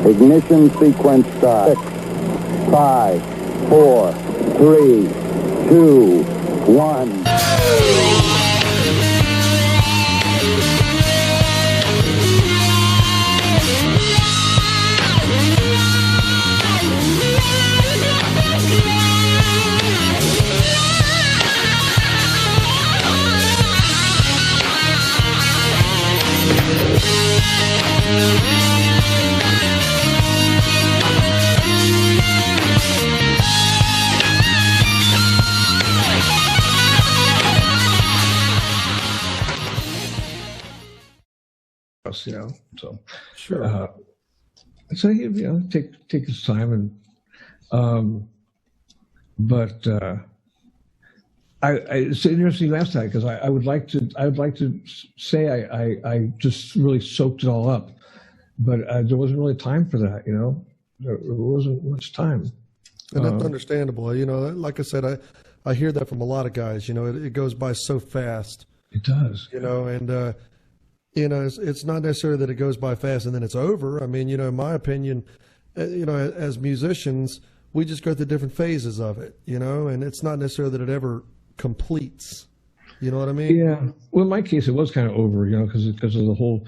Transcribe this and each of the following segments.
Ignition sequence start. 6, 5, 4, 3, 2, 1. You know, so sure. So you know, take his time, and but it's interesting you asked that, because I would like to say I just really soaked it all up, but there wasn't really time for that. You know, there wasn't much time, and that's understandable. You know, like I said, I hear that from a lot of guys. You know, it goes by so fast. It does. You know, and you know, it's not necessarily that it goes by fast and then it's over. I mean, you know, in my opinion, you know, as musicians, we just go through different phases of it, you know, and it's not necessarily that it ever completes. You know what I mean? Yeah. Well, in my case, it was kind of over, you know, because of the whole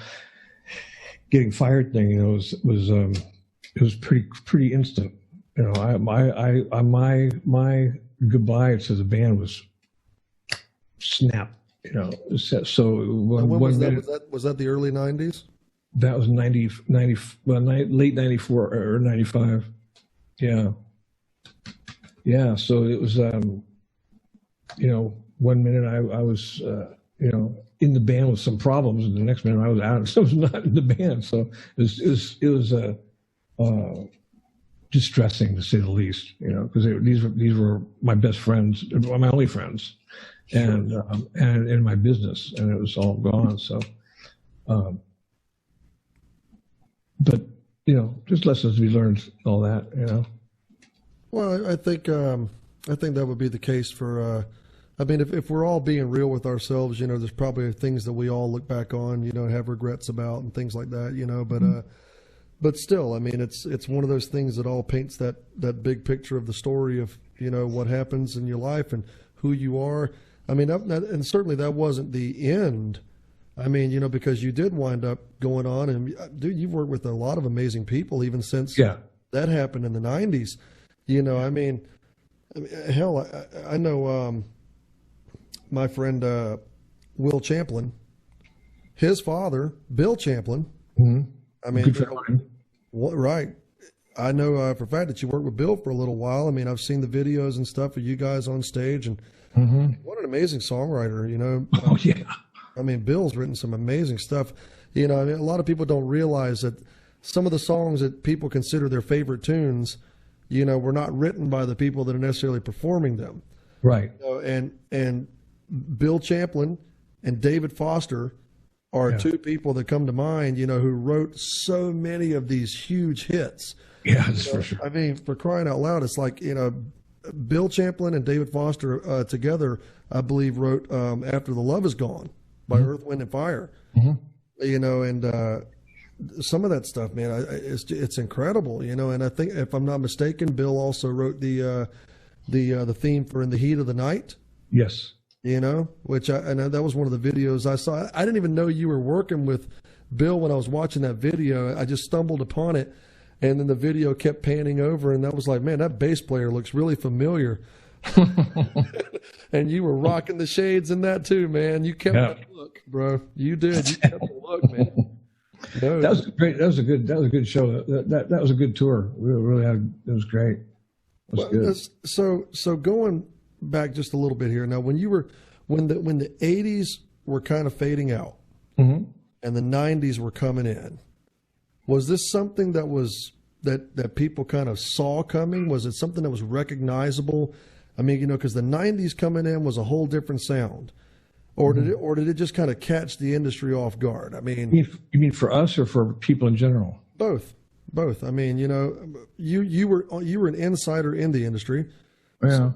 getting fired thing. You know, it was pretty instant. You know, my goodbye to the band was snap. You know, so when was that? Was that the early 90s? That was late 94 or 95. Yeah. Yeah. So it was, you know, 1 minute I was, you know, in the band with some problems, and the next minute I was out. So I was not in the band. So it was distressing, to say the least. You know, because these were my best friends, my only friends. And in my business, and it was all gone. So, but you know, just lessons to be learned, all that, you know. Well, I think that would be the case for. I mean, if we're all being real with ourselves, you know, there's probably things that we all look back on, you know, have regrets about and things like that, you know. But but still, I mean, it's one of those things that all paints that big picture of the story of, you know, what happens in your life and who you are. I mean, and certainly that wasn't the end. I mean, you know, because you did wind up going on, and dude, you've worked with a lot of amazing people even since that happened in the 90s. You know, I mean hell, I know my friend Will Champlin, his father, Bill Champlin. Mm-hmm. I mean, good friend of mine. Right. I know for a fact that you worked with Bill for a little while. I mean, I've seen the videos and stuff of you guys on stage, and what an amazing songwriter, you know. Oh, yeah. I mean, Bill's written some amazing stuff. You know, I mean, a lot of people don't realize that some of the songs that people consider their favorite tunes, you know, were not written by the people that are necessarily performing them. Right. You know, and Bill Champlin and David Foster are two people that come to mind, you know, who wrote so many of these huge hits. Yeah, that's for sure. I mean, for crying out loud, it's like, you know, Bill Champlin and David Foster together, I believe, wrote After the Love Is Gone by Earth, Wind, and Fire. You know, and some of that stuff, man, it's incredible, you know. And I think, if I'm not mistaken, Bill also wrote the theme for In the Heat of the Night. Yes. You know, which that was one of the videos I saw. I didn't even know you were working with Bill when I was watching that video. I just stumbled upon it. And then the video kept panning over, and that was like, man, that bass player looks really familiar. And you were rocking the shades in that too, man. You kept that look, bro. You did. You kept the look, man. No, that was great. That was a good show. That was a good tour. We really had. It was great. It was good. So going back just a little bit here now, when the 80s were kind of fading out, and the 90s were coming in. Was this something that people kind of saw coming? Was it something that was recognizable? I mean, you know, because the 90s coming in was a whole different sound. Or did it just kind of catch the industry off guard? I mean, you mean for us or for people in general? Both. I mean, you know, you were an insider in the industry. Yeah. So.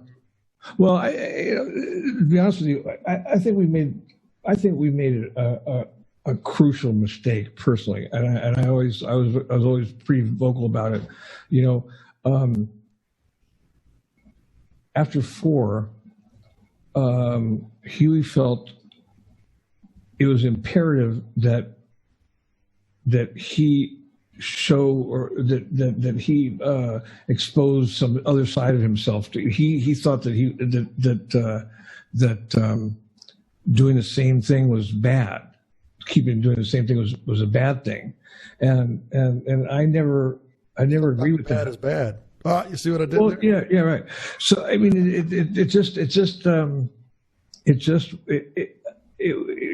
Well, to be honest with you, I think we made it a crucial mistake personally, and I was always pretty vocal about it. After 4, Huey felt it was imperative that he show, or that he expose some other side of himself. He thought that doing the same thing was bad. Keeping doing the same thing was a bad thing, and I never agree with that. Bad is bad. You see what I did there? Yeah, right. So I mean,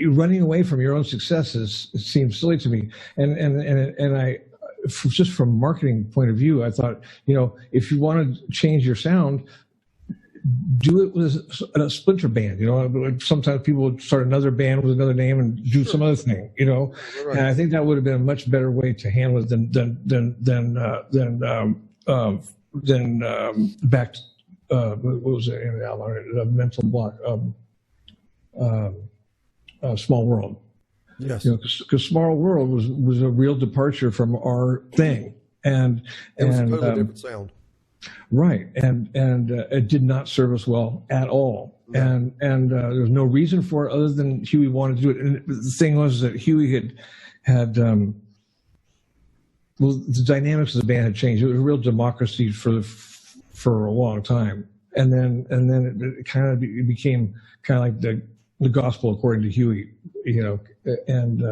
running away from your own successes, it seems silly to me, and I, just from a marketing point of view, I thought, if you want to change your sound, do it with a splinter band. Sometimes people would start another band with another name and do some other thing. Right. And I think that would have been a much better way to handle it than back. What was it in the album? Mental Block. Small World. Yes. Because Small World was a real departure from our thing, and it was a totally different sound. Right, and it did not serve us well at all, no. and there was no reason for it other than Huey wanted to do it. And the thing was that Huey had the dynamics of the band had changed. It was a real democracy for a long time, and then it kind of became kind of like the gospel according to Huey, and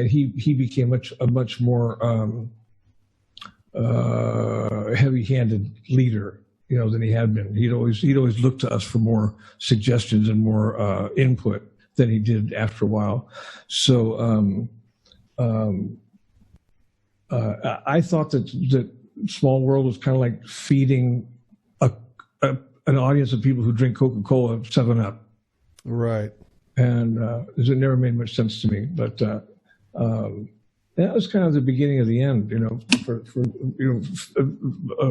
he became a much more heavy-handed leader, than he had been. He'd always looked to us for more suggestions and more input than he did after a while. So I thought that Small World was kind of like feeding an audience of people who drink Coca-Cola 7-Up. Right. And it never made much sense to me, but that was kind of the beginning of the end, for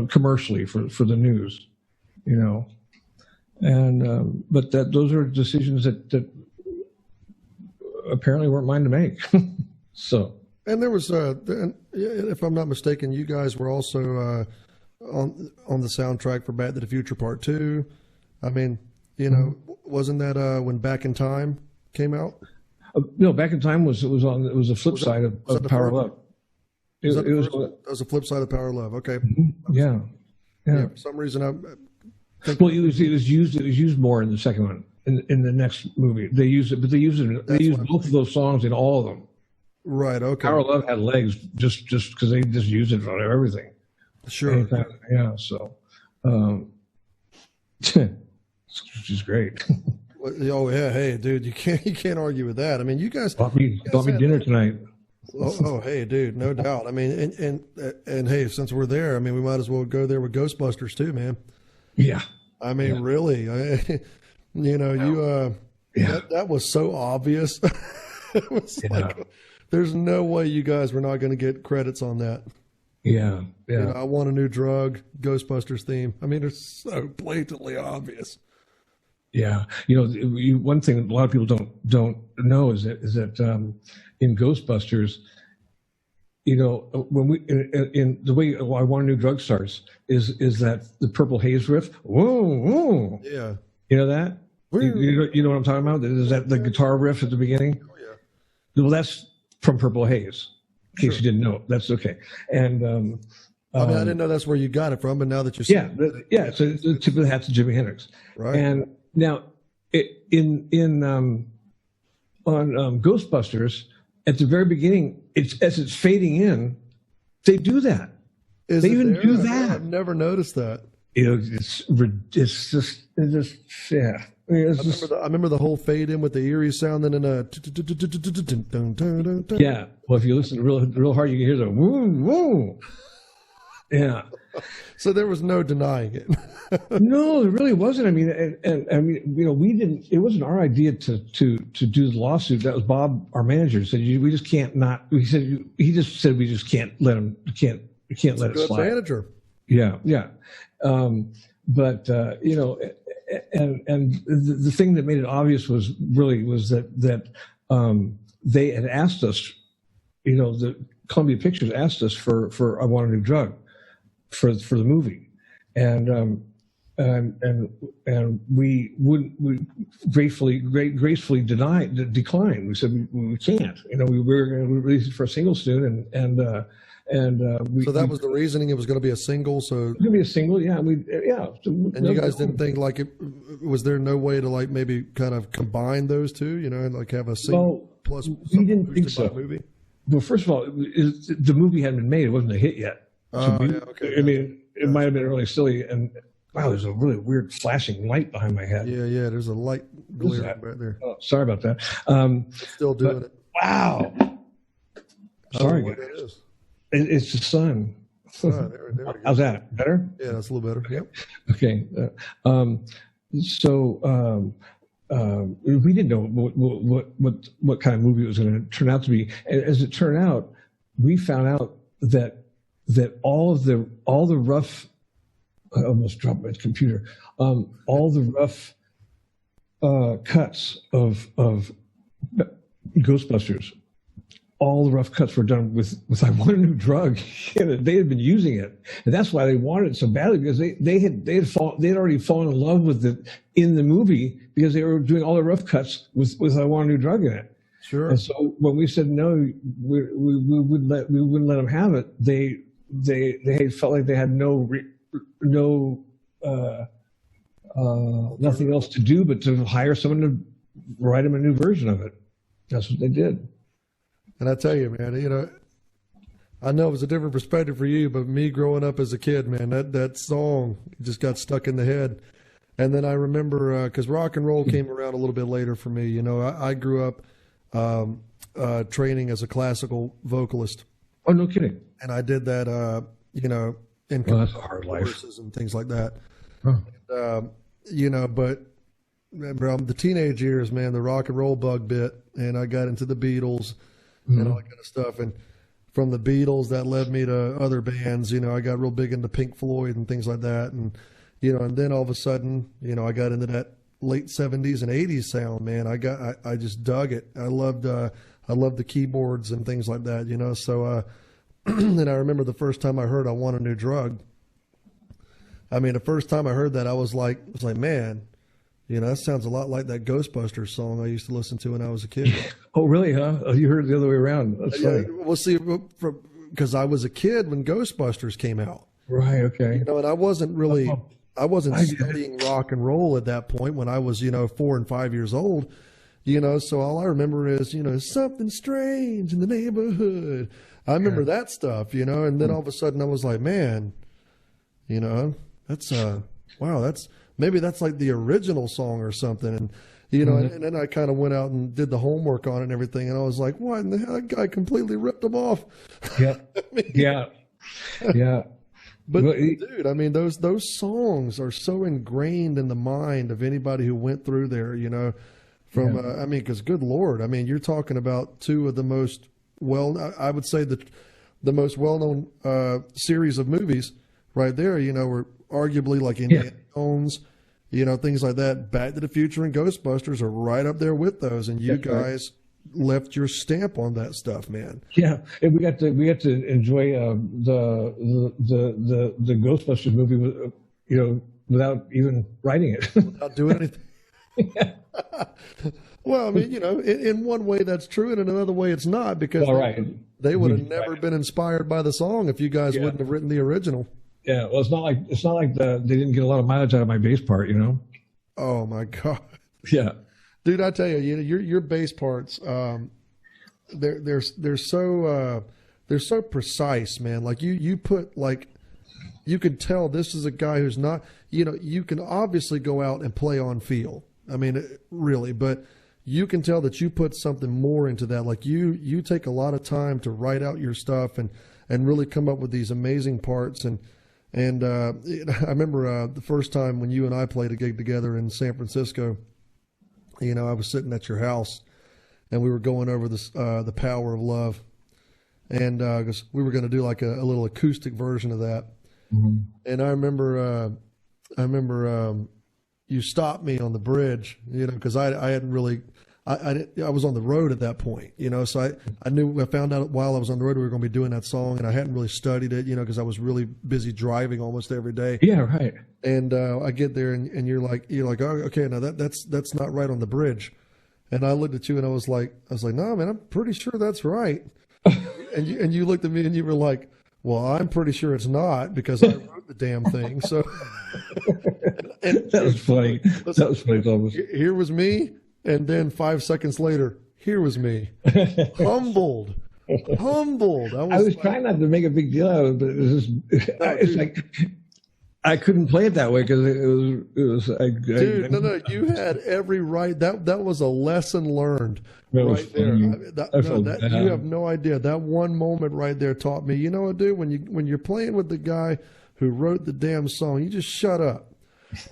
commercially for the news, and but those are decisions that apparently weren't mine to make. So. And there was, if I'm not mistaken, you guys were also on the soundtrack for Back to the Future Part 2. I mean, wasn't that when Back in Time came out? No, Back in Time was a flip side of Power of Love. That was a flip side of Power of Love. Okay. Yeah. For some reason, I think. Well, it was used more in the second one. In the next movie, they used it, but they used both of those songs in all of them. Right. Okay. Power of Love had legs just because they just used it on everything. Sure. Anytime, yeah. So, which is great. Oh yeah, hey dude, you can't argue with that. I mean, you guys bought me dinner tonight. Oh hey dude, no doubt. I mean, and hey, since we're there, I mean, we might as well go there with Ghostbusters too, man. Yeah. I mean, really, that was so obvious. It was like, there's no way you guys were not going to get credits on that. Yeah. I Want a New Drug, Ghostbusters theme. I mean, it's so blatantly obvious. Yeah, one thing a lot of people don't know is that in Ghostbusters, when we in the way I Want a New Drug starts is that the Purple Haze riff. Whoa, whoa. Yeah. You know that? You know what I'm talking about? Is that the guitar riff at the beginning? Oh yeah. Well, that's from Purple Haze. In case you didn't know, that's okay. And I didn't know that's where you got it from, but now that you said so the tip of the hat to Jimi Hendrix. Right. And now, on Ghostbusters, at the very beginning, as it's fading in, they do that. They even do that. I've never noticed that. It's just yeah. I remember the whole fade in with the eerie sound, and then yeah. Well, if you listen real hard, you can hear the woo woo. Yeah. So there was no denying it. No, there really wasn't. I mean, we didn't. It wasn't our idea to do the lawsuit. That was Bob, our manager, said we just can't not. He just said we just can't let him. Can't let it slide. Manager. Yeah. But and the thing that made it obvious was that they had asked us, the Columbia Pictures asked us for I Want a New Drug for the movie, and we gracefully declined. We said we can't. We were going to release it for a single soon, so that was the reasoning. It was going to be a single. So it was going to be a single. Yeah, And you guys didn't think was there no way to maybe kind of combine those two? Like have a single plus. We didn't think so. Movie. Well, first of all, the movie hadn't been made. It wasn't a hit yet. Okay. I mean, it might have been really silly. And wow, there's a really weird flashing light behind my head. Yeah. There's a light glare right there. Oh, sorry about that. Still doing it. Wow. Sorry, guys. It's the sun. There How's that? Better? Yeah, that's a little better. Yep. Okay. We didn't know what kind of movie it was going to turn out to be. As it turned out, we found out that all the rough, I almost dropped my computer, all the rough cuts of Ghostbusters, all the rough cuts were done with I Want a New Drug. They had been using it, and that's why they wanted it so badly, because they had already fallen in love with it in the movie, because they were doing all the rough cuts with I Want a New Drug in it. Sure. And so when we said no, we wouldn't let them have it. They felt like they had nothing else to do but to hire someone to write them a new version of it. That's what they did. And I tell you, man, I know it was a different perspective for you, but me growing up as a kid, man, that song just got stuck in the head. And then I remember, because rock and roll came around a little bit later for me. I grew up training as a classical vocalist. Oh, no kidding. And I did that, in that's a hard life. Courses and things like that. Huh. And, but the teenage years, man, the rock and roll bug bit, and I got into the Beatles and all that kind of stuff. And from the Beatles, that led me to other bands. I got real big into Pink Floyd and things like that. And, and then all of a sudden, I got into that late 70s and 80s sound, man. I just dug it. I loved the keyboards and things like that, So, and I remember the first time I heard I Want a New Drug. I mean, the first time I heard that, I was like, man, that sounds a lot like that Ghostbusters song I used to listen to when I was a kid. Oh, really, huh? Oh, you heard it the other way around. That's funny. Well, see, because I was a kid when Ghostbusters came out. Right, okay. And I wasn't studying rock and roll at that point when I was, 4 and 5 years old. So all I remember is, something strange in the neighborhood. I remember that stuff, and then all of a sudden I was like, man, that's, wow, maybe that's like the original song or something. And, and then I kind of went out and did the homework on it and everything. And I was like, what in the hell? That guy completely ripped them off. Yeah. Yeah. But dude, I mean, those songs are so ingrained in the mind of anybody who went through there, because good Lord, I mean, you're talking about two of the most I would say the most well-known series of movies right there, were arguably like Indiana Jones, things like that. Back to the Future and Ghostbusters are right up there with those. And you guys left your stamp on that stuff, man. Yeah. And we got to enjoy the Ghostbusters movie, without even writing it. Without doing anything. Well, I mean, in one way that's true, and in another way it's not, because they would have never been inspired by the song if you guys wouldn't have written the original. Yeah, well, it's not like they didn't get a lot of mileage out of my bass part, Oh my God. Yeah, dude, I tell you, your bass parts, they're so precise, man. Like you put you can tell this is a guy who's not, you can obviously go out and play on feel. I mean, really, but you can tell that you put something more into that. Like you take a lot of time to write out your stuff and really come up with these amazing parts. And I remember the first time when you and I played a gig together in San Francisco, I was sitting at your house and we were going over this, The Power of Love. And because we were going to do like a little acoustic version of that. Mm-hmm. And I remember you stopped me on the bridge, because I I was on the road at that point, you know, so I found out while I was on the road we were going to be doing that song, and I hadn't really studied it, you know, because I was really busy driving almost every day. Yeah, right. And I get there, and you're like, oh, okay, now that's not right on the bridge. And I looked at you, and I was like, no, man, I'm pretty sure that's right. and you looked at me, and you were like, well, I'm pretty sure it's not because I wrote the damn thing. So that was funny. That was funny, Thomas. Here was me. And then 5 seconds later, here was me, humbled. I was trying not to make a big deal out of it, but it's like I couldn't play it that way because it was. No, you had every right. That was a lesson learned right there. You have no idea. That one moment right there taught me. You know what, dude? When you're playing with the guy who wrote the damn song, you just shut up.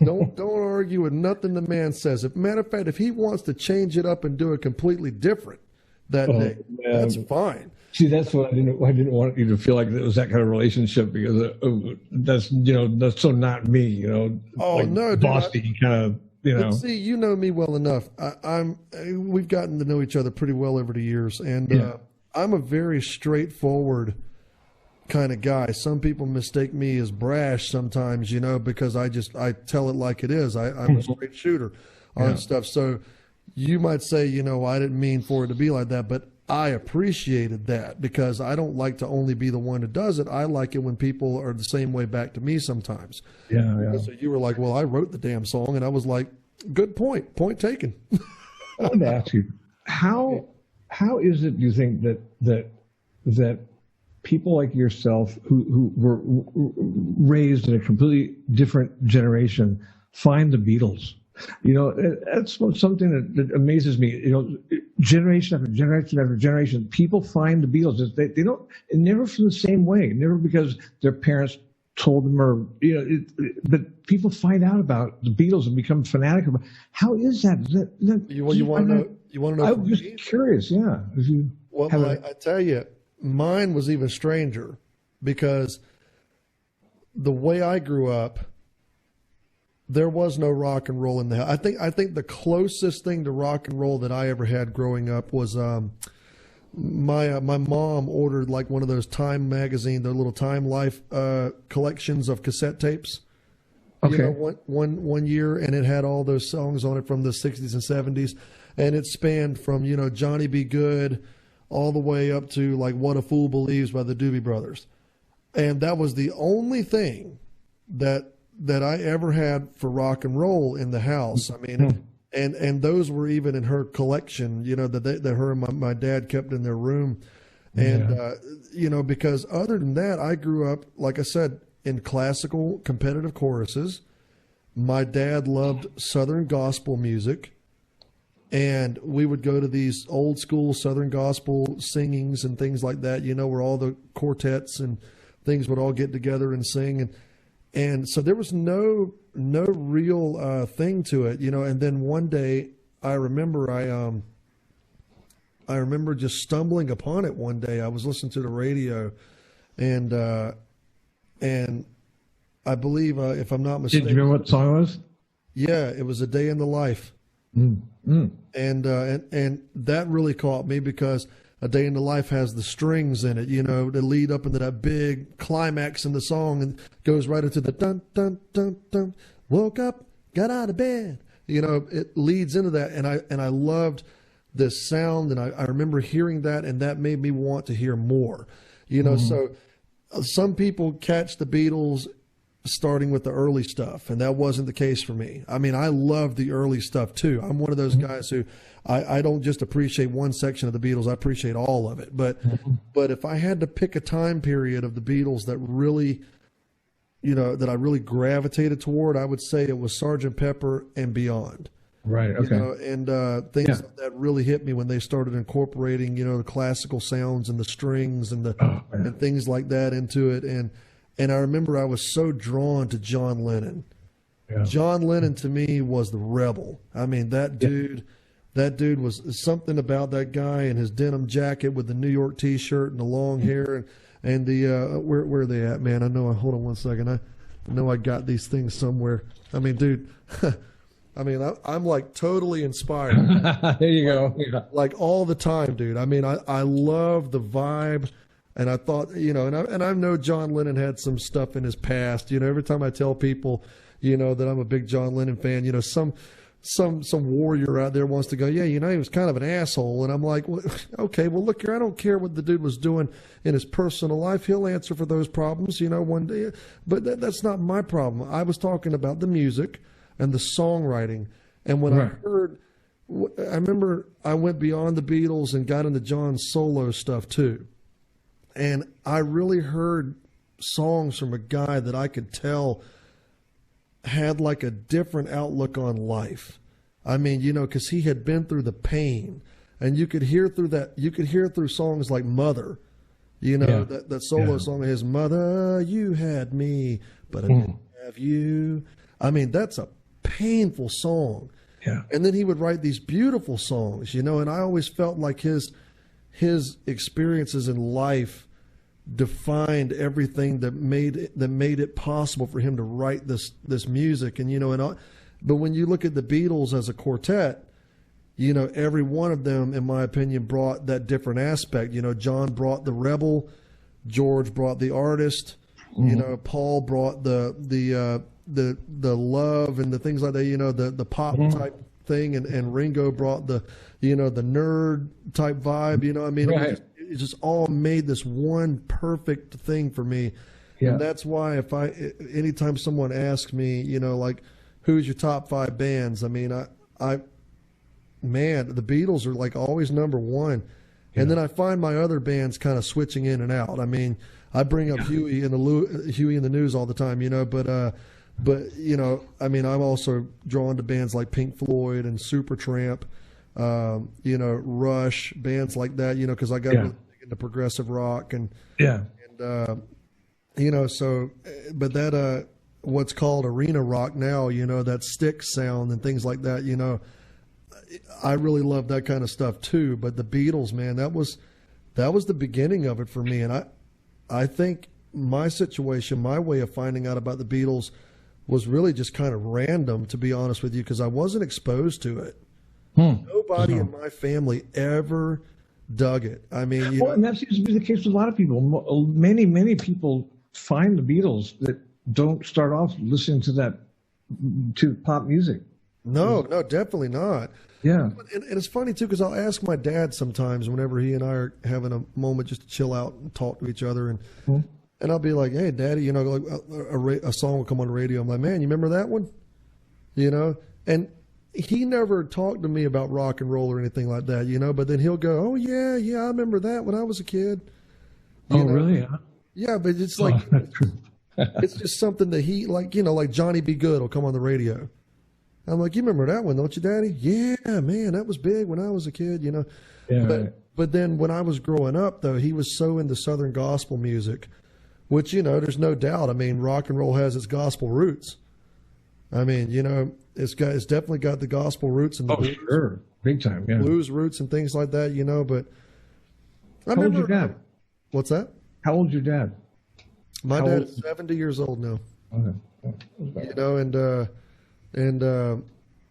Don't argue with nothing the man says. Matter of fact, if he wants to change it up and do it completely different that day, that's fine. See, that's what I didn't want you to feel like it was that kind of relationship because that's so not me, you know. Oh, like no, bossy kind of, you know. But see, you know me well enough. We've gotten to know each other pretty well over the years, and I'm a very straightforward kind of guy. Some people mistake me as brash sometimes, you know, because I tell it like it is. I'm a straight shooter on stuff. So you might say, you know, I didn't mean for it to be like that, but I appreciated that because I don't like to only be the one who does it. I like it when people are the same way back to me sometimes. Yeah. So you were like, well, I wrote the damn song, and I was like, good point taken. I wanted to ask you, how is it you think that people like yourself who were raised in a completely different generation find the Beatles? You know, that's something that amazes me. You know, generation after generation after generation, people find the Beatles. They don't, never from the same way, never because their parents told them or, you know, but people find out about the Beatles and become fanatic about. How is that? You want to know? You want to know? I'm just curious. Yeah. I tell you, mine was even stranger because the way I grew up, there was no rock and roll in the house. I think the closest thing to rock and roll that I ever had growing up was my mom ordered like one of those Time magazine, the little Time Life collections of cassette tapes. Okay. You know, one year, and it had all those songs on it from the 60s and 70s, and it spanned from, you know, Johnny B. Good all the way up to like What a Fool Believes by the Doobie Brothers. And that was the only thing that I ever had for rock and roll in the house. I mean, and those were even in her collection, you know, that her and my dad kept in their room. And, you know, because other than that, I grew up, like I said, in classical competitive choruses. My dad loved Southern gospel music. And we would go to these old school Southern gospel singings and things like that, you know, where all the quartets and things would all get together and sing. And so there was no real thing to it, you know. And then one day, I remember just stumbling upon it one day. I was listening to the radio, and I believe, if I'm not mistaken, did you remember what song it was? Yeah, it was A Day in the Life, and that really caught me because A Day in the Life has the strings in it, you know, to lead up into that big climax in the song and goes right into the dun, dun, dun, dun, woke up, got out of bed. You know, it leads into that. And I loved this sound. And I remember hearing that, and that made me want to hear more, you know. So some people catch the Beatles starting with the early stuff, and that wasn't the case for me. I mean, I love the early stuff too. I'm one of those guys who I don't just appreciate one section of the Beatles, I appreciate all of it. But if I had to pick a time period of the Beatles that really, you know, that I really gravitated toward, I would say it was Sgt. Pepper and beyond. Right. Okay. You know, and things that really hit me when they started incorporating, you know, the classical sounds and the strings and and things like that into it. And I remember I was so drawn to John Lennon. Yeah. John Lennon to me was the rebel. I mean, that dude was something about that guy and his denim jacket with the New York T-shirt and the long hair and the where are they at, man? I know. Hold on one second. I know I got these things somewhere. I mean, dude, I mean, I'm like totally inspired. There you go. Yeah. Like all the time, dude. I mean, I love the vibe. And I thought, you know, and I know John Lennon had some stuff in his past. You know, every time I tell people, you know, that I'm a big John Lennon fan, you know, some warrior out there wants to go, yeah, you know, he was kind of an asshole. And I'm like, well, okay, well, look here, I don't care what the dude was doing in his personal life. He'll answer for those problems, you know, one day. But that's not my problem. I was talking about the music and the songwriting. And when I remember I went beyond the Beatles and got into John's solo stuff too. And I really heard songs from a guy that I could tell had like a different outlook on life. I mean, you know, because he had been through the pain, and you could hear through that. You could hear through songs like "Mother," you know, that solo song of his, "Mother, you had me, but I didn't have you." I mean, that's a painful song. Yeah. And then he would write these beautiful songs, you know, and I always felt like his experiences in life defined everything that made it possible for him to write this music. And you know, but when you look at the Beatles as a quartet, you know, every one of them, in my opinion, brought that different aspect. You know, John brought the rebel, George brought the artist, you know, Paul brought the love and the things like that, you know, the pop type thing, and Ringo brought the, you know, the nerd type vibe, you know. I mean, it just all made this one perfect thing for me. Yeah. And that's why anytime someone asks me, you know, like, who's your top 5 bands? I mean, man, the Beatles are like always number one. Yeah. And then I find my other bands kind of switching in and out. I mean, I bring up Huey and the News all the time, you know, but you know, I mean, I'm also drawn to bands like Pink Floyd and Supertramp, you know, Rush, bands like that, you know, because I got really into progressive rock and you know, so, but that what's called arena rock now, you know, that stick sound and things like that, you know, I really love that kind of stuff too. But the Beatles, man, that was the beginning of it for me. And I think my situation, my way of finding out about the Beatles was really just kind of random, to be honest with you, because I wasn't exposed to it. Nobody in my family ever dug it. I mean, you know, and that seems to be the case with a lot of people. Many people find the Beatles that don't start off listening to pop music. No, definitely not. Yeah. And it's funny too, because I'll ask my dad sometimes whenever he and I are having a moment just to chill out and talk to each other, and I'll be like, "Hey, Daddy, you know, like a song will come on the radio. I'm like, man, you remember that one? You know?" And he never talked to me about rock and roll or anything like that, you know. But then he'll go, "Oh yeah, I remember that when I was a kid." You know? Really? Huh? Yeah, but it's like it's just something that he, like, you know, like Johnny B. Good will come on the radio. I'm like, you remember that one, don't you, Daddy? Yeah, man, that was big when I was a kid, you know. Yeah, but then when I was growing up, though, he was so into Southern gospel music, which, you know, there's no doubt. I mean, rock and roll has its gospel roots. I mean, you know, it's definitely got the gospel roots and the blues, sure, big time, yeah, blues roots and things like that, you know. But how old's your dad? What's that? How old's your dad? My dad's 70 years old now. Okay. You know, and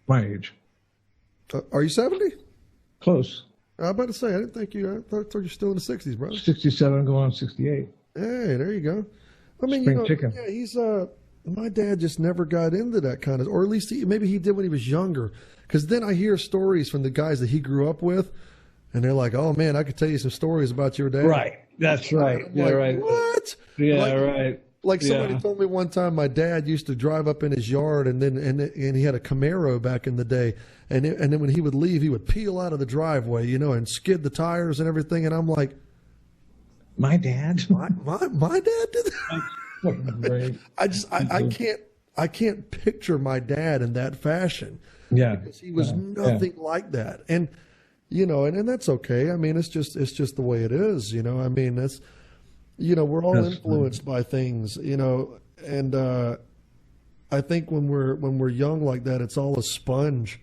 my age. Are you 70? Close. I was about to say, I didn't think you. I thought you're still in the 60s, brother. 67, going on 68. Hey, there you go. I mean, Spring you know, chicken. Yeah, he's my dad just never got into that kind of, or at least maybe he did when he was younger. Because then I hear stories from the guys that he grew up with, and they're like, "Oh man, I could tell you some stories about your dad." Right. That's right. Yeah, like, right. What? Yeah, right. Like somebody told me one time, my dad used to drive up in his yard, and he had a Camaro back in the day, and then when he would leave, he would peel out of the driveway, you know, and skid the tires and everything. And I'm like, my dad, my dad did that. I can't picture my dad in that fashion. Yeah, because he was nothing like that, and you know, and that's okay. I mean, it's just the way it is, you know. I mean, that's. You know, we're all influenced by things, you know, and I think when we're young like that, it's all a sponge,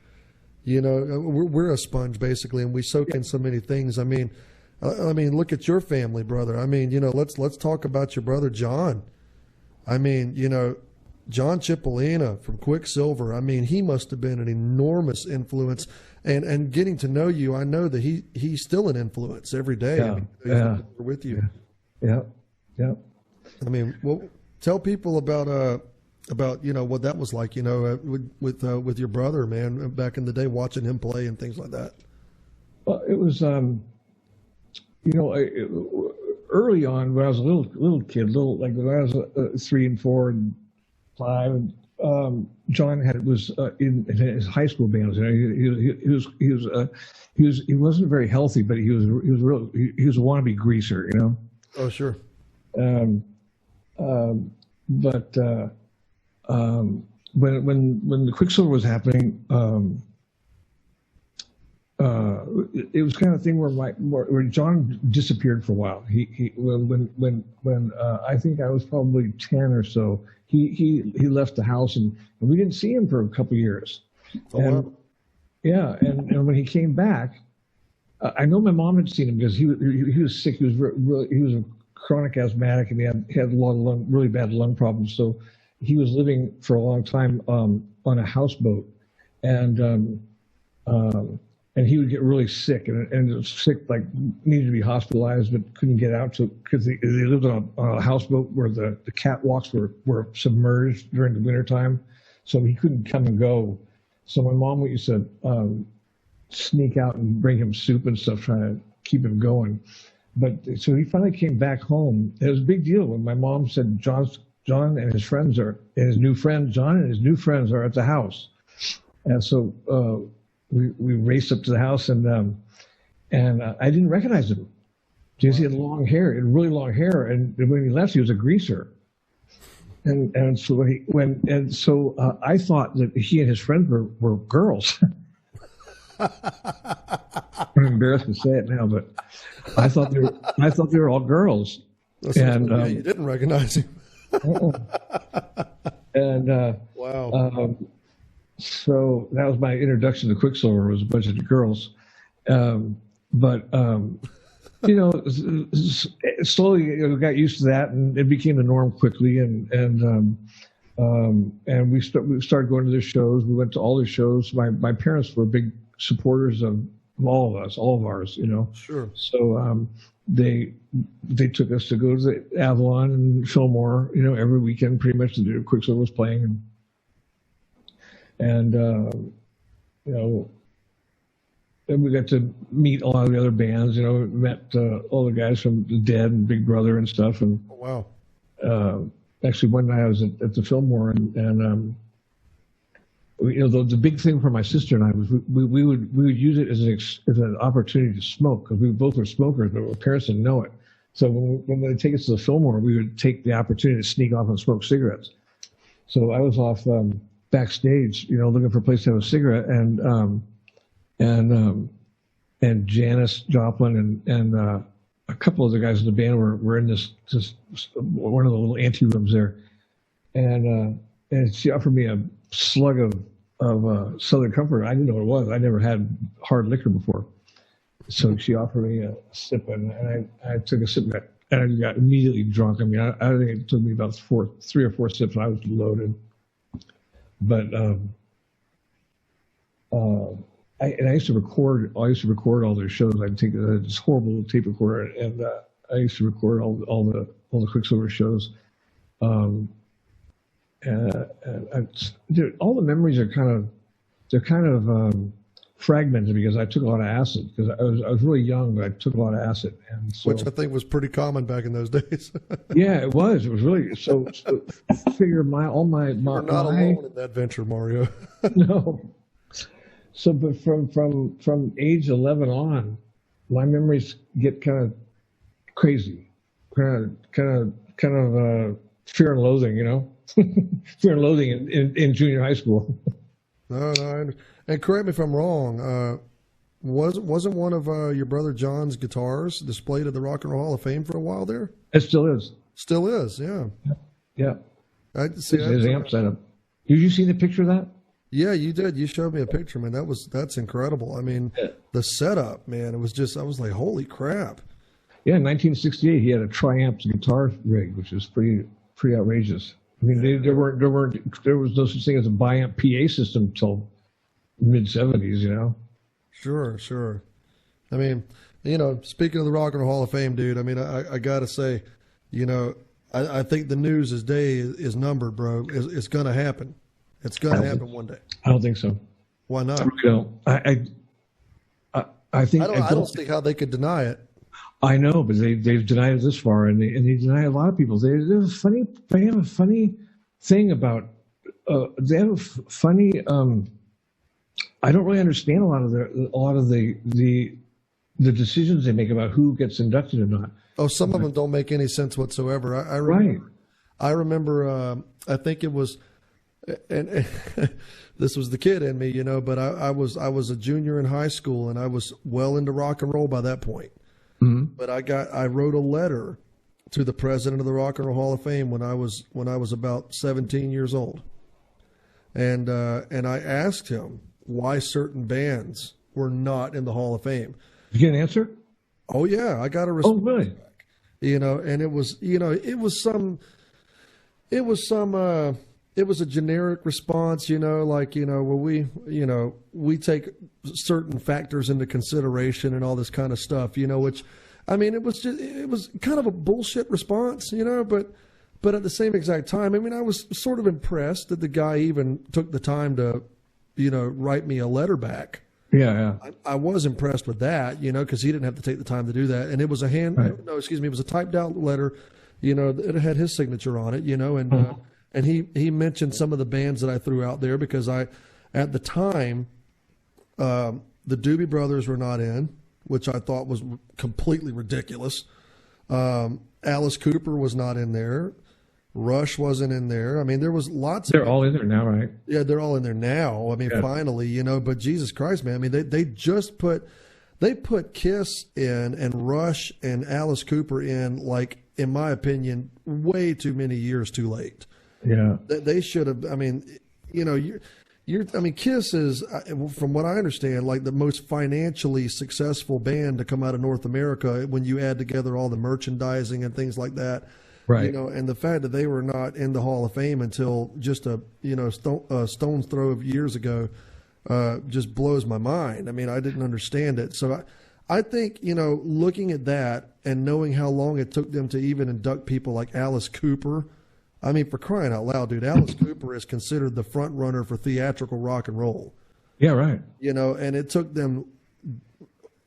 you know. We're a sponge basically, and we soak in so many things. I mean, look at your family, brother. I mean, you know, let's talk about your brother John. I mean, you know, John Cipollina from Quicksilver. I mean, he must have been an enormous influence. And getting to know you, I know that he's still an influence every day. Yeah, I mean, yeah, with you. Yeah, yeah. I mean, well, tell people about what that was like, with your brother, man, back in the day, watching him play and things like that. Well, it was early on when I was a little kid, like when I was 3 and 4 and 5, and John was in his high school bands. He wasn't very healthy, but he was a wannabe greaser, Oh, sure. But when the Quicksilver was happening, it was kind of thing where John disappeared for a while. When I think I was probably 10 or so, he left the house, and we didn't see him for a couple of years. Oh, wow. Yeah, and when he came back, I know my mom had seen him because he was sick. He was a chronic asthmatic, and he had a lot of really bad lung problems. So he was living for a long time on a houseboat, and he would get really sick, and sick, like needed to be hospitalized, but couldn't get out because they lived on a houseboat where the catwalks were submerged during the wintertime, so he couldn't come and go. So my mom used to sneak out and bring him soup and stuff, trying to keep him going. But so he finally came back home. It was a big deal when my mom said John and his friends are, and his new friend John and his new friends are at the house, and so we raced up to the house, and I didn't recognize him because he had long hair, really long hair, and when he left, he was a greaser. And so I thought that he and his friends were girls. I'm embarrassed to say it now, but I thought they were all girls. And you didn't recognize him. And wow. So that was my introduction to Quicksilver, was a bunch of girls. Slowly got used to that, and it became the norm quickly. And we started going to the shows. We went to all the shows. My parents were big supporters of all of ours. Sure. So they took us to go to the Avalon and Fillmore. Every weekend, pretty much. The Quicksilver was playing, and and we got to meet a lot of the other bands. We met all the guys from The Dead and Big Brother and stuff. And oh, wow. Actually, one night I was at the Fillmore, and the big thing for my sister and I was we would use it as an opportunity to smoke, because we both were smokers, but our parents didn't know it. So when they take us to the Fillmore, we would take the opportunity to sneak off and smoke cigarettes. So I was off backstage, looking for a place to have a cigarette, and Janis Joplin and a couple of the guys in the band were in this one of the little ante rooms there, and she offered me a slug of Southern Comfort. I didn't know what it was. I never had hard liquor before, so she offered me a sip, and I took a sip, and I got immediately drunk. I mean, I think it took me about 3 or 4 sips, and I was loaded. But I used to record. I used to record all their shows. I'd take this horrible tape recorder, and I used to record all the Quicksilver shows. Dude, all the memories are kind of fragmented because I took a lot of acid. Because I was really young, but I took a lot of acid, and so, which I think was pretty common back in those days. Yeah, it was. It was really so. Figure You're not alone in that venture, Mario. No. So, but from age 11 on, my memories get kind of crazy, kind of fear and loathing, fear and loathing in junior high school. No, and correct me if I'm wrong. Wasn't one of your brother John's guitars displayed at the Rock and Roll Hall of Fame for a while there? It still is. Still is, yeah. Yeah. I see his amp setup. Did you see the picture of that? Yeah, you did. You showed me a picture, man. That's incredible. I mean, the setup, man. It was just, I was like, holy crap. Yeah, in 1968, he had a Triumph guitar rig, which was pretty outrageous. I mean, there was no such thing as a bi-amp PA system till mid '70s. You know. Sure. I mean, speaking of the Rock and Roll Hall of Fame, dude. I mean, I gotta say, I think the News's day is numbered, bro. It's gonna happen. It's gonna happen one day. I don't think so. Why not? I don't. I think I don't see how they could deny it. I know, but they've denied it this far, and they deny a lot of people. They have a funny thing about they have a funny. I don't really understand a lot of the decisions they make about who gets inducted or not. Oh, some of them don't make any sense whatsoever. I remember. I think it was, and this was the kid in me, But I was a junior in high school, and I was well into rock and roll by that point. Mm-hmm. But I wrote a letter to the president of the Rock and Roll Hall of Fame when I was about 17 years old, and I asked him why certain bands were not in the Hall of Fame. Did you get an answer? Oh yeah, I got a response. Oh really? Back. And it was a generic response, where we take certain factors into consideration and all this kind of stuff, which, I mean, it was kind of a bullshit response, but at the same exact time, I mean, I was sort of impressed that the guy even took the time to, write me a letter back. Yeah. I was impressed with that, because he didn't have to take the time to do that. And it was it was a typed out letter, it had his signature on it, and, and he mentioned some of the bands that I threw out there because at the time, the Doobie Brothers were not in, which I thought was completely ridiculous. Alice Cooper was not in there. Rush wasn't in there. I mean, there was lots. They're all in there now, right? Yeah, they're all in there now. I mean, finally, But Jesus Christ, man! I mean, they just put Kiss in and Rush and Alice Cooper in, like, in my opinion, way too many years too late. Yeah, they should have. I mean, I mean, Kiss is, from what I understand, like the most financially successful band to come out of North America when you add together all the merchandising and things like that. Right. And the fact that they were not in the Hall of Fame until just a stone's throw of years ago just blows my mind. I mean, I didn't understand it. So I think, looking at that and knowing how long it took them to even induct people like Alice Cooper, I mean, for crying out loud, dude, Alice Cooper is considered the front runner for theatrical rock and roll. Yeah, right. And it took them,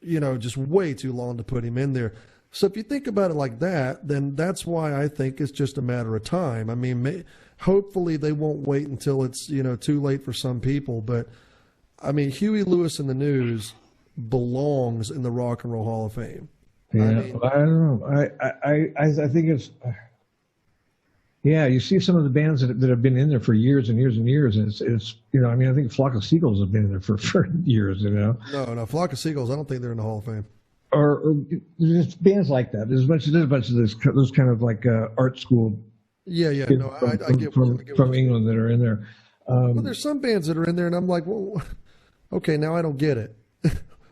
just way too long to put him in there. So if you think about it like that, then that's why I think it's just a matter of time. I mean, hopefully they won't wait until it's, too late for some people. But, I mean, Huey Lewis and the News belongs in the Rock and Roll Hall of Fame. Yeah, I don't know. I think it's... Yeah, you see some of the bands that have been in there for years and years and years, and it's I mean, I think Flock of Seagulls have been in there for years, No, Flock of Seagulls, I don't think they're in the Hall of Fame. Or just bands like that. There's a bunch of those kind of like art school. Yeah. No, I get from England that are in there. Well, there's some bands that are in there, and I'm like, well, okay, now I don't get it.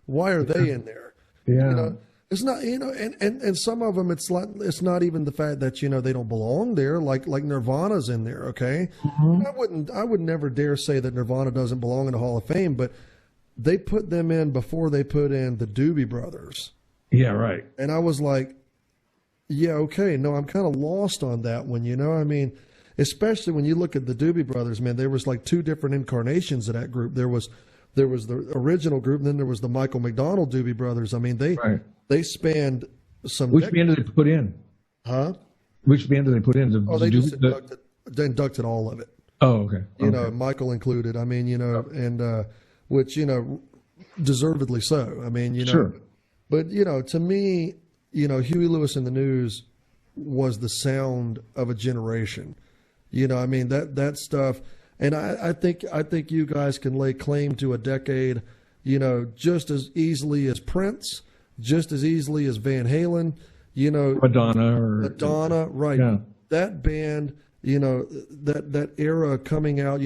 Why are they in there? Yeah. It's not, and some of them, it's not even the fact that, they don't belong there, like Nirvana's in there, okay? Mm-hmm. I would never dare say that Nirvana doesn't belong in the Hall of Fame, but they put them in before they put in the Doobie Brothers. Yeah, right. And I was like, yeah, okay, no, I'm kind of lost on that one, I mean, especially when you look at the Doobie Brothers, man, there was like two different incarnations of that group. There was the original group, and then there was the Michael McDonald Doobie Brothers. I mean, they spanned some. Which band did they put in? Huh? Which band did they put in? They inducted all of it. Oh, okay. Michael included. I mean, and which deservedly so. I mean, sure. But to me, Huey Lewis and the News was the sound of a generation. I mean that stuff. And I think you guys can lay claim to a decade, just as easily as Prince, just as easily as Van Halen, Madonna, right? Yeah. That band, that era coming out,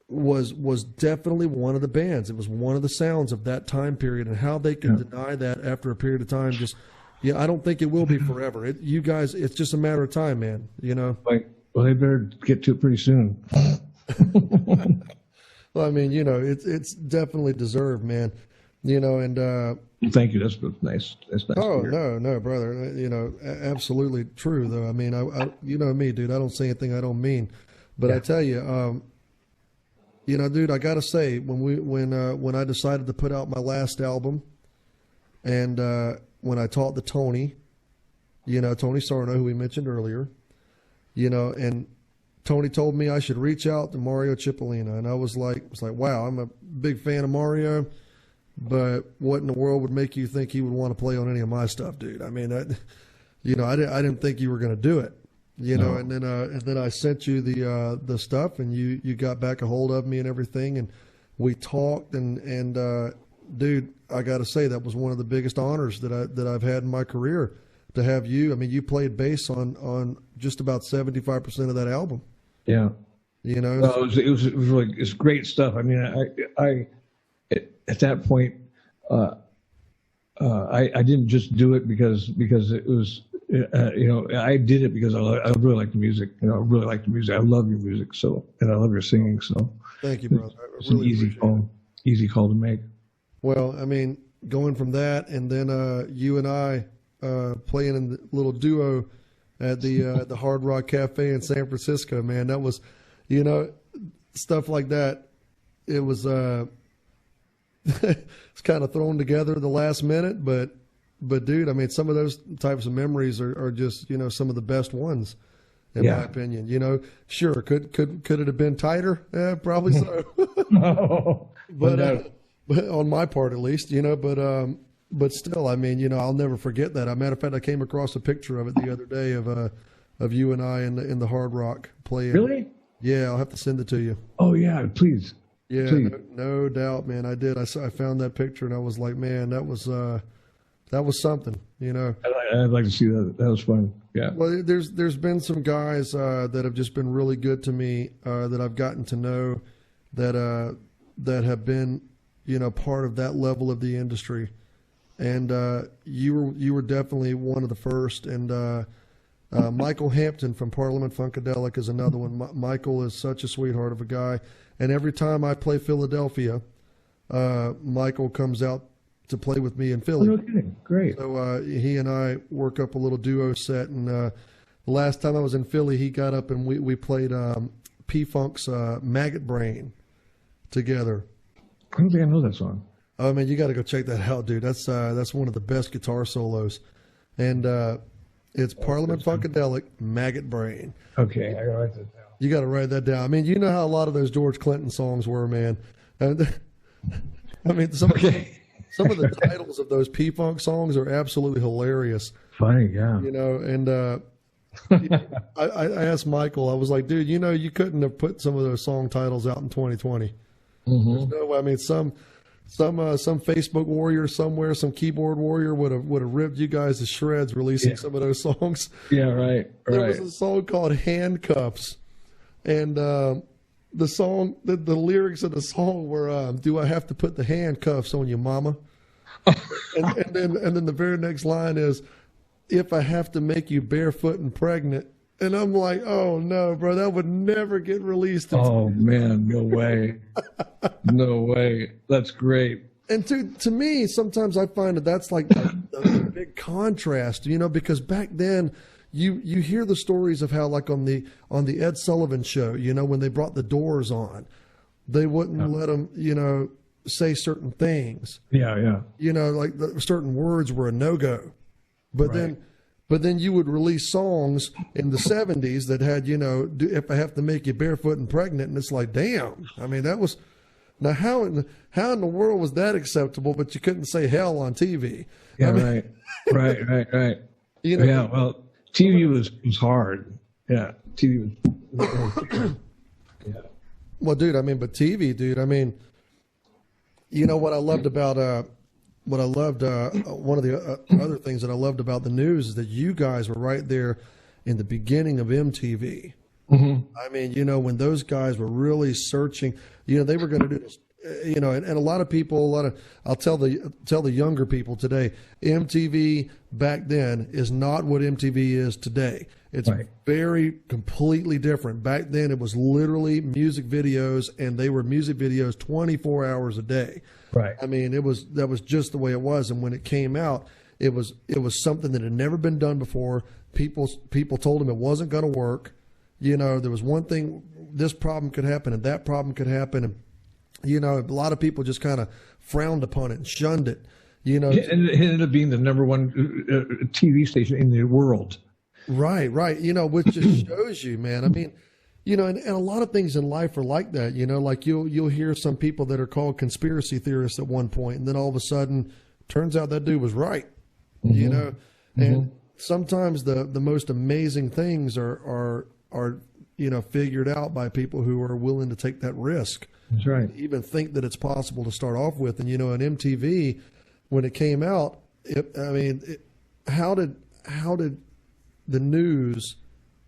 was definitely one of the bands. It was one of the sounds of that time period, and how they could deny that after a period of time, I don't think it will be forever. You guys, it's just a matter of time, man. Well, they better get to it pretty soon. Well, I mean, it's definitely deserved, man. And Thank you. That's nice. That's nice. oh no, brother. Absolutely true though. I mean, I you know me, dude. I don't say anything I don't mean. But I tell you, dude, I gotta say, when I decided to put out my last album, and when I talked to Tony, Tony Sarno, who we mentioned earlier, and Tony told me I should reach out to Mario Cipollina, and I was like, wow, I'm a big fan of Mario, but what in the world would make you think he would want to play on any of my stuff, dude? I mean, I didn't think you were going to do it. No. And then I sent you the stuff, and you got back a hold of me and everything, and we talked, and dude, I got to say that was one of the biggest honors that I've had in my career, to have you. I mean, you played bass on just about 75% of that album. Yeah. No, it was really, it's great stuff. I mean, I at that point, I didn't just do it because it was. I did it because I really like the music. I really like the music. I love your music, and I love your singing. So thank you, brother. It's an easy call to make. Well, I mean, going from that, and then you and I playing in the little duo at the Hard Rock Cafe in San Francisco, man, that was, stuff like that. It was it's kind of thrown together at the last minute, but dude, I mean, some of those types of memories are just, some of the best ones, in my opinion. Sure, could it have been tighter? Yeah, probably so. No, but on my part, at least, but still, I mean, I'll never forget that. As a matter of fact, I came across a picture of it the other day of you and I in the Hard Rock playing. Really? Yeah, I'll have to send it to you. Oh yeah, please. Yeah, please. No doubt, man. I did. I found that picture and I was like, man, that was something, I'd like to see that. That was fun. Yeah. Well, there's been some guys that have just been really good to me that I've gotten to know that have been, part of that level of the industry, and you were definitely one of the first. And Michael Hampton from Parliament Funkadelic is another one. Michael is such a sweetheart of a guy, and every time I play Philadelphia, Michael comes out to play with me in Philly. Oh, no kidding. Great. So he and I work up a little duo set, and the last time I was in Philly, he got up and we played P-Funk's Maggot Brain together. I don't think I know that song. Oh man, you got to go check that out, dude. That's one of the best guitar solos, and it's Parliament Funkadelic, Maggot Brain. Okay, I gotta write that down. You got to write that down. I mean, you know how a lot of those George Clinton songs were, man. And, I mean, some of the titles of those P-Funk songs are absolutely hilarious. Funny, yeah. And I asked Michael, I was like, dude, you couldn't have put some of those song titles out in 2020. Mm-hmm. There's no way. I mean, some Facebook warrior somewhere, some keyboard warrior would have ripped you guys to shreds releasing some of those songs. Yeah, right. There was a song called Handcuffs, and the lyrics of the song were, "Do I have to put the handcuffs on you, mama?" and then the very next line is, "If I have to make you barefoot and pregnant." And I'm like, oh no, bro, that would never get released. Oh man, no way. No way. That's great. And to me, sometimes I find that's like a big contrast, because back then you hear the stories of how, like on the Ed Sullivan show, when they brought the Doors on, they wouldn't let them, say certain things. Yeah. Like certain words were a no-go. But then you would release songs in the 70s that had, "If I have to make you barefoot and pregnant," and it's like, damn. I mean, that was, now how in the world was that acceptable? But you couldn't say hell on TV. Yeah, right. Yeah, well, TV was hard. Yeah, TV was. Yeah. Well, dude, I mean, but TV, dude, I mean, what I loved about one of the other things that I loved about the news is that you guys were right there in the beginning of MTV. Mm-hmm. I mean, when those guys were really searching, they were going to do this you know, and a lot of people, I'll tell the younger people today, MTV back then is not what MTV is today. It's very completely different. Back then it was literally music videos, and they were music videos 24 hours a day. Right. I mean, that was just the way it was. And when it came out, it was something that had never been done before. People told them it wasn't going to work. You know, there was one thing, this problem could happen and that problem could happen. And, you know, a lot of people just kind of frowned upon it and shunned it, you know. And it ended up being the number one TV station in the world. Right. You know, which just shows you, man. I mean, you know, and a lot of things in life are like that, you know, like you'll hear some people that are called conspiracy theorists at one point, and then all of a sudden turns out that dude was right, you know. And sometimes the most amazing things are you know, figured out by people who are willing to take that risk. That's right. Even think that it's possible to start off with. And, you know, in MTV, when it came out, how did the news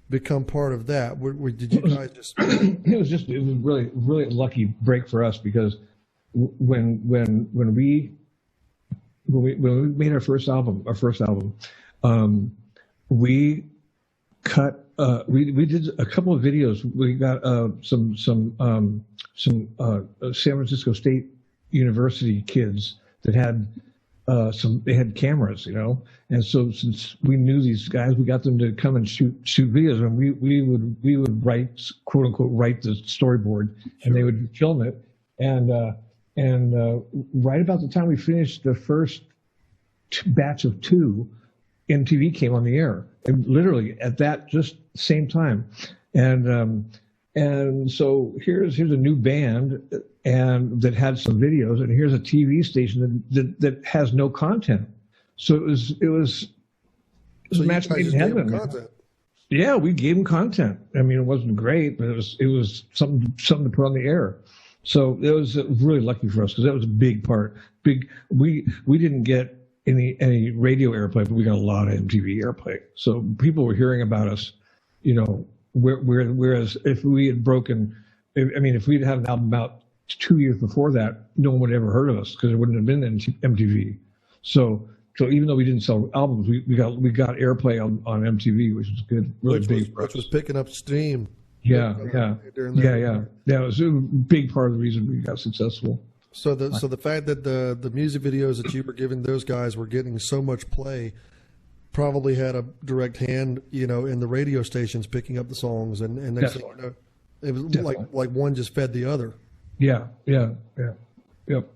become part of that? Did you guys just? It was really, really a lucky break for us, because when we made our first album, we cut. We did a couple of videos. We got some San Francisco State University kids that had they had cameras, you know, and so since we knew these guys, we got them to come and shoot videos, and we would write, quote unquote, write the storyboard, and they would film it, and right about the time we finished the first batch of 2, MTV came on the air, and literally at that just same time, and so here's a new band and that had some videos, and here's a TV station that has no content. So it was so match made in heaven. Yeah, we gave them content. I mean, it wasn't great, but it was something to put on the air. So it was really lucky for us, because that was a big part. We didn't get any radio airplay, but we got a lot of MTV airplay. So people were hearing about us, you know, whereas if we had if we'd had an album out 2 years before that, no one would have ever heard of us, because there wouldn't have been MTV. So even though we didn't sell albums, we got airplay on MTV, which was good, really big. Which was picking up steam. Yeah. It was a big part of the reason we got successful. So the fact that the music videos that you were giving those guys were getting so much play probably had a direct hand, you know, in the radio stations picking up the songs, and next thing you know, it was like one just fed the other. Yeah. Yep.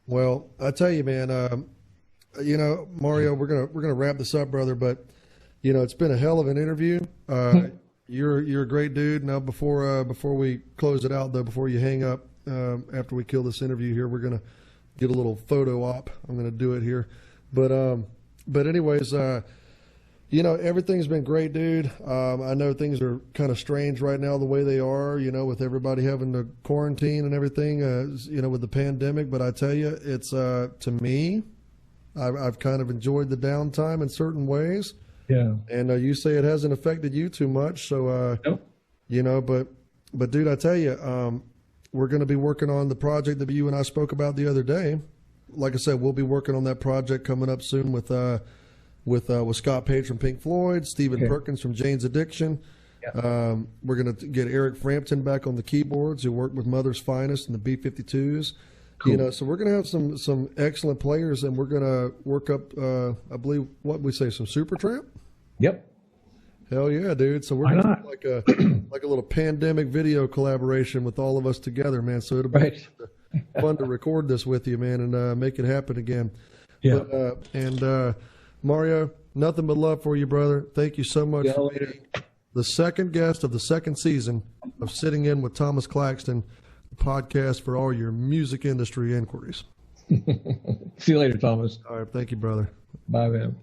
Well, I tell you, man, you know, Mario, we're gonna wrap this up, brother, but you know, it's been a hell of an interview. You're a great dude. Now, before we close it out, though, before you hang up, after we kill this interview here, we're gonna get a little photo op. I'm gonna do it here, but anyways, you know, everything's been great, dude. I know things are kind of strange right now, the way they are, you know, with everybody having to quarantine and everything, you know, with the pandemic. But I tell you, it's to me, I've kind of enjoyed the downtime in certain ways. Yeah. And you say it hasn't affected you too much, so nope. You know, but dude, I tell you, we're going to be working on the project that you and I spoke about the other day. Like I said, we'll be working on that project coming up soon with Scott Page from Pink Floyd, Stephen Perkins from Jane's Addiction. Yeah. We're going to get Eric Frampton back on the keyboards, who worked with Mother's Finest and the B-52s. Cool. You know, so we're going to have some excellent players, and we're going to work up, I believe, what we say, some Supertramp. Yep. Hell yeah, dude! So we're going to do like a little pandemic video collaboration with all of us together, man. So it'll be fun to record this with you, man, and make it happen again. Yeah. And Mario, nothing but love for you, brother. Thank you so much for being the second guest of the second season of Sitting In with Thomas Claxton, the podcast for all your music industry inquiries. See you later, Thomas. All right. Thank you, brother. Bye, man.